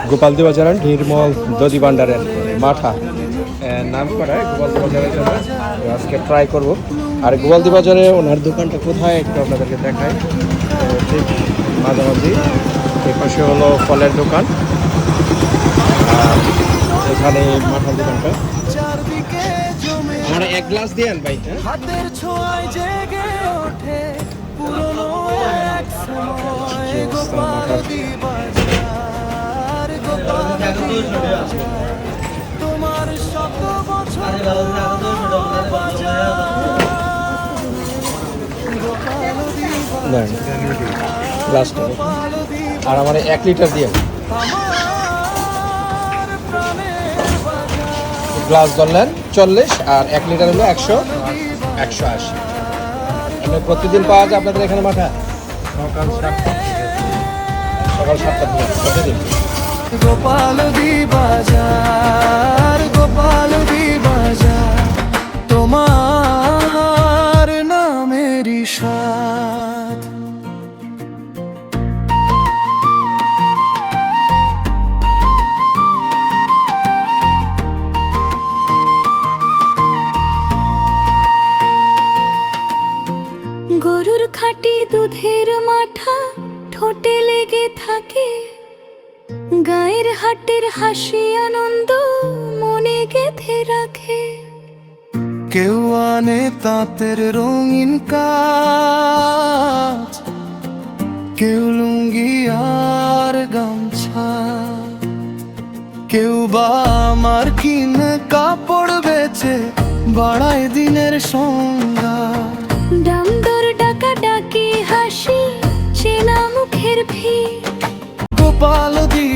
গোপালদি বাজারের নির্মল দধি ভান্ডারের মাঠা নাম করায় গোপালদি বাজারের জন্য আজকে ট্রাই করব। আর গোপালদি বাজারে ওনার দোকানটা কোথায় একটু আপনাদেরকে দেখায়। ঠিক মাঝামাঝি এপাশে হলো ফলের দোকান, আর এখানে মাঠার দোকানটা। আমার এক গ্লাস দিয়েন ভাই। হাতের ছোঁয়ায় জেগে ওঠে পুরনো এক সময় গোপালদি বাজার, গোপালদি বাজার তোমার শত বছর গ্লাসটা। আর আমার 1 লিটার দিয়ে গ্লাস ধরলেন 40, আর 1 লিটার হলো 180। মানে প্রতিদিন পাওয়া যায় আপনাদের এখানে মাঠা? সকাল 7টা থেকে প্রতিদিন। গোপালদি বাজার, গোপালদি বাজার তোমার নামেরই স্বাদ। গরুর খাঁটি দুধের মাঠা ঠোঁটে লেগে থাকে, গায়ের হাটের হাসি আনন্দ মনে গেঁথে রাখে। কেউ আনে তাঁতের রঙিন কাজ, কেউ লুঙ্গি আর গামছা, কেউ বা আমার কিনে কাপড় বেচে বাড়ায় দিনের সংজ্ঞা। ডামদর ডাকা ডাকি হাসি চেনা মুখের ভিড়, গোপালদি